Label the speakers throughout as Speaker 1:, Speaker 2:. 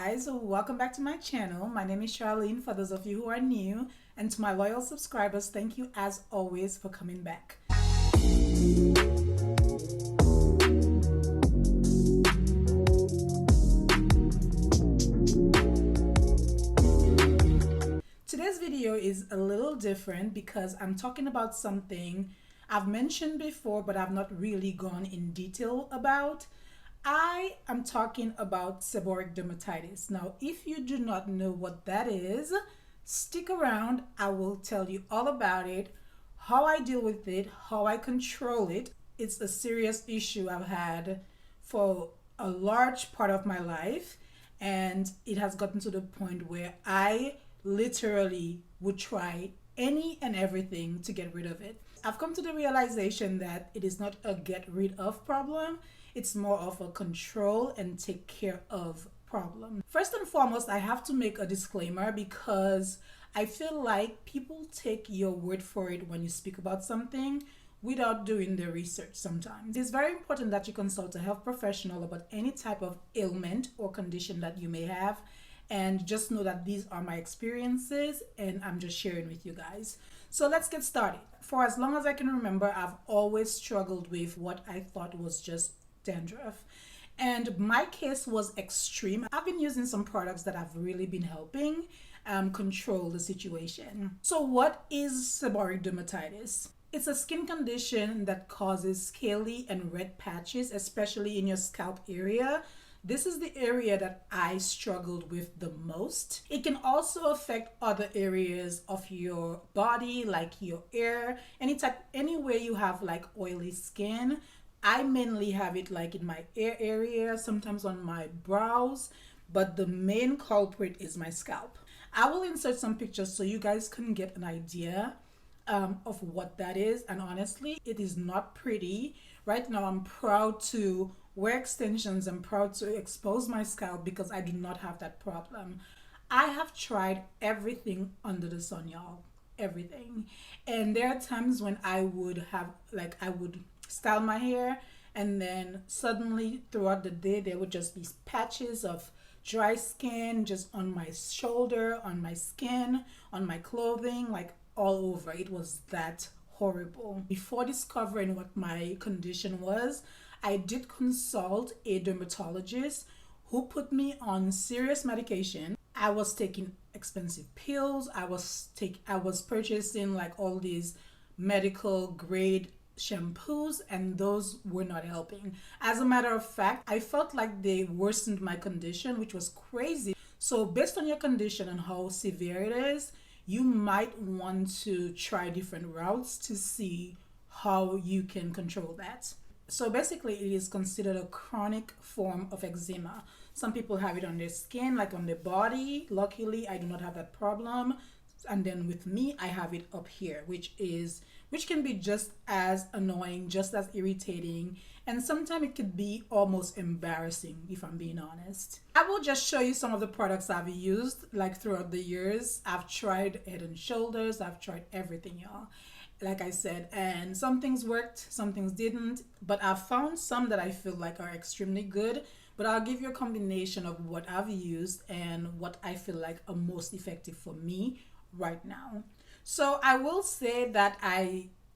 Speaker 1: guys, welcome back to my channel. My name is Charlene for those of you who are new, and to my loyal subscribers, thank you as always for coming back. Today's video is a little different because I'm talking about something I've mentioned before but I've not really gone in detail about. I am talking about seborrheic dermatitis. Now, if you do not know what that is, stick around. I will tell you all about it, how I deal with it, how I control it. It's a serious issue I've had for a large part of my life, and it has gotten to the point where I literally would try any and everything to get rid of it. I've come to the realization that it is not a get rid of problem. It's more of a control and take care of problem. First and foremost, I have to make a disclaimer because I feel like people take your word for it when you speak about something without doing the research sometimes. It's very important that you consult a health professional about any type of ailment or condition that you may have, and just know that these are my experiences and I'm just sharing with you guys. So let's get started. For as long as I can remember, I've always struggled with what I thought was just dandruff, and my case was extreme. I've been using some products that have really been helping control the situation. So what is seborrheic dermatitis? It's a skin condition that causes scaly and red patches, especially in your scalp area. This is the area that I struggled with the most. It can also affect other areas of your body, like your hair, anywhere you have like oily skin. I mainly have it like in my ear area, sometimes on my brows, but the main culprit is my scalp. I will insert some pictures so you guys can get an idea of what that is, and honestly, it is not pretty. Right now, I'm proud to wear extensions. I'm proud to expose my scalp because I do not have that problem. I have tried everything under the sun, y'all. Everything. And there are times when I would style my hair, and then suddenly throughout the day there would just be patches of dry skin just on my shoulder, on my skin, on my clothing, like all over. It was that horrible. Before discovering what my condition was, I did consult a dermatologist who put me on serious medication. I was taking expensive pills. I was purchasing like all these medical grade shampoos, and those were not helping. As a matter of fact, I felt like they worsened my condition, which was crazy. So based on your condition and how severe it is, you might want to try different routes to see how you can control that. So basically, it is considered a chronic form of eczema. Some people have it on their skin, like on their body. Luckily, I do not have that problem. And then with me, I have it up here, which can be just as annoying, just as irritating, and sometimes it could be almost embarrassing, if I'm being honest. I will just show you some of the products I've used like throughout the years. I've tried Head and Shoulders, I've tried everything, y'all. Like I said, and some things worked, some things didn't, but I've found some that I feel like are extremely good. But I'll give you a combination of what I've used and what I feel like are most effective for me right now. So I will say that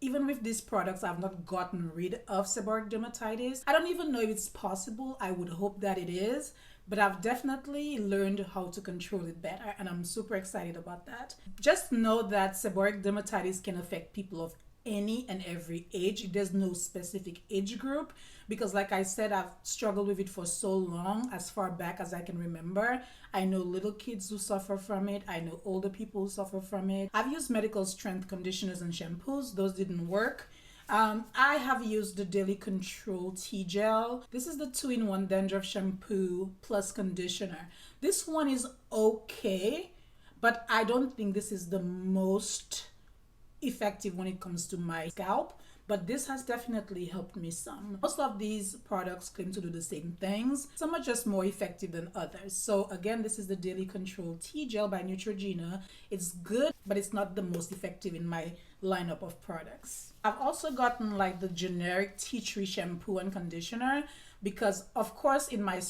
Speaker 1: even with these products, I've not gotten rid of seborrheic dermatitis. I don't even know if it's possible. I would hope that it is, but I've definitely learned how to control it better, and I'm super excited about that. Just know that seborrheic dermatitis can affect people of any and every age. There's no specific age group because, like I said, I've struggled with it for so long, as far back as I can remember. I know little kids who suffer from it. I know older people who suffer from it. I've used medical strength conditioners and shampoos. Those didn't work. I have used the Daily Control Tea Gel. This is the 2-in-1 dandruff shampoo plus conditioner. This one is okay, but I don't think this is the most effective when it comes to my scalp, but this has definitely helped me some. Most of these products claim to do the same things. Some are just more effective than others. So again, this is the Daily Control Tea Gel by Neutrogena. It's good, but it's not the most effective in my lineup of products. I've also gotten like the generic tea tree shampoo and conditioner because, of course, in my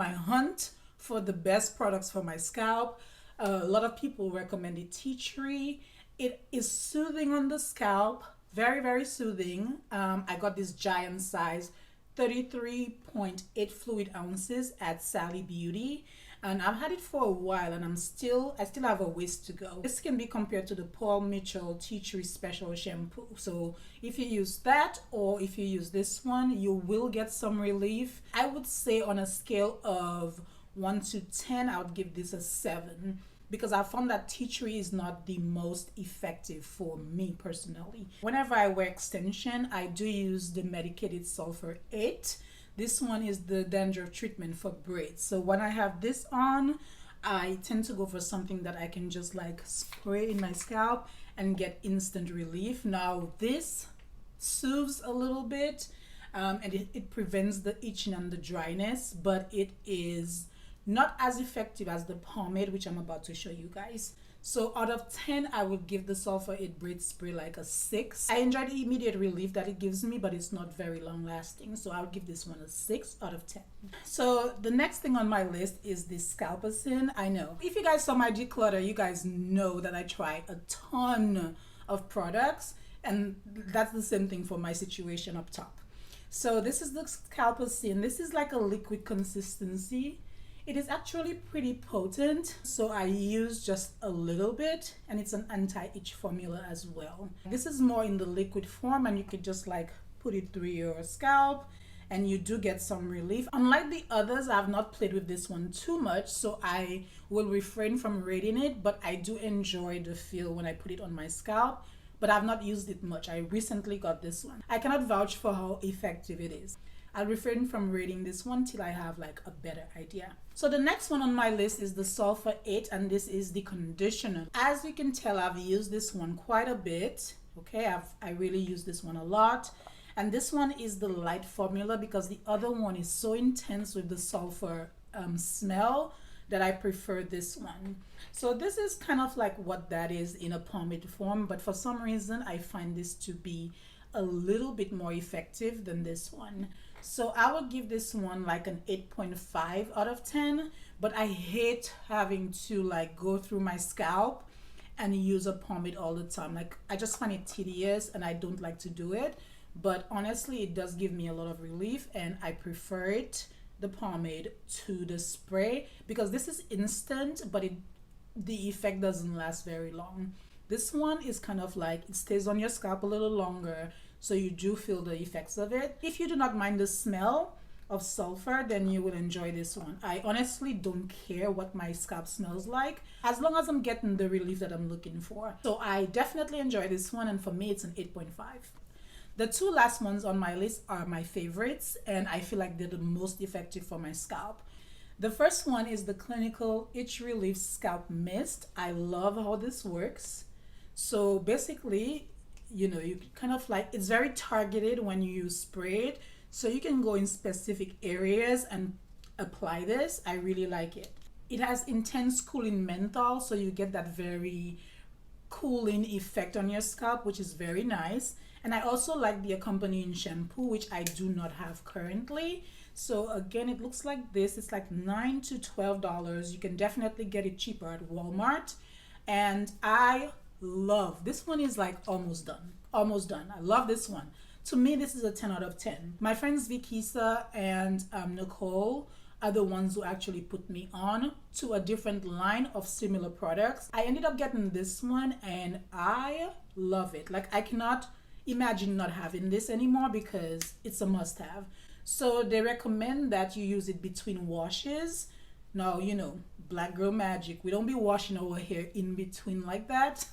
Speaker 1: hunt for the best products for my scalp. A lot of people recommended tea tree. It is soothing on the scalp, very, very soothing. I got this giant size, 33.8 fluid ounces at Sally Beauty, and I've had it for a while, and I still have a ways to go. This can be compared to the Paul Mitchell Tea Tree Special Shampoo. So if you use that or if you use this one, you will get some relief. I would say on a scale of 1 to 10, I would give this a 7, because I found that tea tree is not the most effective for me personally. Whenever I wear extension, I do use the medicated sulfur 8. This one is the dandruff treatment for braids. So when I have this on, I tend to go for something that I can just like spray in my scalp and get instant relief. Now this soothes a little bit, and it prevents the itching and the dryness, but it is not as effective as the pomade, which I'm about to show you guys. So out of 10, I would give the sulfur 8 braid spray like a 6. I enjoy the immediate relief that it gives me, but it's not very long lasting. So I would give this one a 6 out of 10. So the next thing on my list is the Scalpacin. I know, if you guys saw my declutter, you guys know that I try a ton of products, and that's the same thing for my situation up top. So this is the Scalpacin. This is like a liquid consistency. It is actually pretty potent, so I use just a little bit, and it's an anti-itch formula as well. This is more in the liquid form, and you could just like put it through your scalp and you do get some relief. Unlike the others, I've not played with this one too much, so I will refrain from rating it, but I do enjoy the feel when I put it on my scalp, but I've not used it much. I recently got this one. I cannot vouch for how effective it is. I'll refrain from rating this one till I have like a better idea. So the next one on my list is the Sulfur 8, and this is the conditioner. As you can tell, I've used this one quite a bit. Okay, I really use this one a lot. And this one is the light formula, because the other one is so intense with the sulfur smell that I prefer this one. So this is kind of like what that is in a pomade form, but for some reason I find this to be a little bit more effective than this one. So I would give this one like an 8.5 out of 10, but I hate having to like go through my scalp and use a pomade all the time. Like, I just find it tedious and I don't like to do it, but honestly it does give me a lot of relief, and I prefer it, the pomade, to the spray, because this is instant, but the effect doesn't last very long. This one is kind of like, it stays on your scalp a little longer, so you do feel the effects of it. If you do not mind the smell of sulfur, then you will enjoy this one. I honestly don't care what my scalp smells like, as long as I'm getting the relief that I'm looking for. So I definitely enjoy this one, and for me it's an 8.5. The two last ones on my list are my favorites, and I feel like they're the most effective for my scalp. The first one is the Clinical Itch Relief Scalp Mist. I love how this works. So basically, you know, you kind of like, it's very targeted when you spray it, so you can go in specific areas and apply this. I really like it. It has intense cooling menthol, so you get that very cooling effect on your scalp, which is very nice. And I also like the accompanying shampoo, which I do not have currently. So again, it looks like this. It's like $9 to $12. You can definitely get it cheaper at Walmart, and I love this one. Is like almost done. I love this one. To me, this is a 10 out of 10. My friends Vikisa and Nicole are the ones who actually put me on to a different line of similar products. I ended up getting this one and I love it. Like, I cannot imagine not having this anymore because it's a must-have. So they recommend that you use it between washes. Now, you know, black girl magic, we don't be washing our hair in between like that.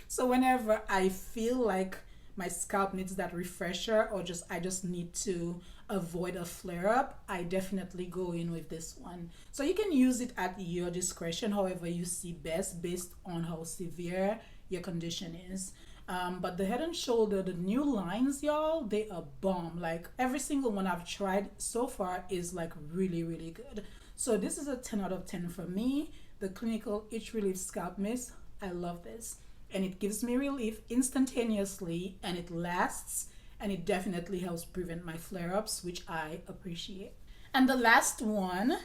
Speaker 1: So whenever I feel like my scalp needs that refresher, or I just need to avoid a flare-up, I definitely go in with this one. So you can use it at your discretion, however you see best, based on how severe your condition is. But the Head and Shoulder, the new lines, y'all, they are bomb. Like, every single one I've tried so far is like really, really good. So this is a 10 out of 10 for me. The Clinical Itch Relief Scalp Mist, I love this. And it gives me relief instantaneously, and it lasts, and it definitely helps prevent my flare-ups, which I appreciate. And the last one,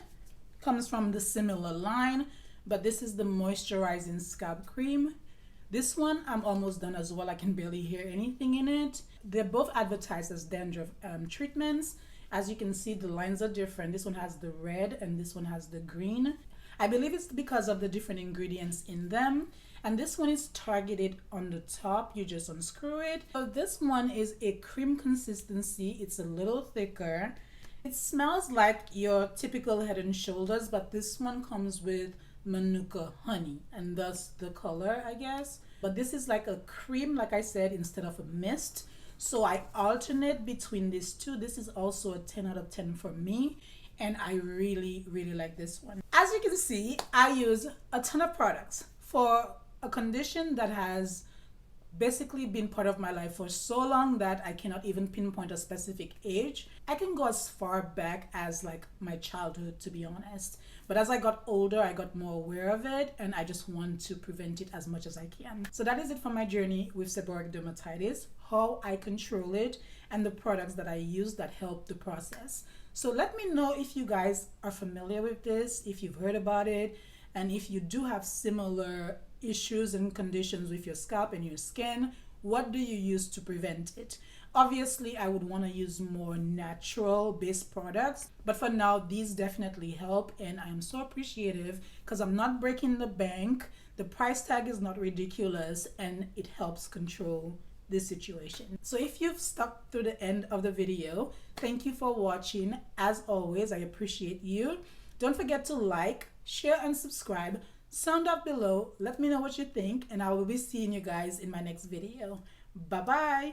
Speaker 1: comes from the similar line, but this is the moisturizing scalp cream. This one I'm almost done as well. I can barely hear anything in it. They're both advertised as dandruff treatments. As you can see, the lines are different. This one has the red and this one has the green. I believe it's because of the different ingredients in them. And this one is targeted on the top. You just unscrew it. So this one is a cream consistency. It's a little thicker. It smells like your typical Head and Shoulders, but this one comes with Manuka honey, and thus the color, I guess. But this is like a cream, like I said, instead of a mist. So I alternate between these two. This is also a 10 out of 10 for me, and I really like this one. As you can see, I use a ton of products for a condition that has basically been part of my life for so long that I cannot even pinpoint a specific age. I can go as far back as like my childhood, to be honest. But as I got older, I got more aware of it, and I just want to prevent it as much as I can. So that is it for my journey with seborrheic dermatitis, how I control it, and the products that I use that help the process. So let me know if you guys are familiar with this, if you've heard about it, and if you do have similar issues and conditions with your scalp and your skin, what do you use to prevent it? Obviously, I would want to use more natural based products, but for now, these definitely help, and I'm so appreciative because I'm not breaking the bank. The price tag is not ridiculous, and it helps control this situation. So if you've stuck through the end of the video, thank you for watching. As always, I appreciate you. Don't forget to like, share, and subscribe. Sound up below. Let me know what you think, and I will be seeing you guys in my next video. Bye bye.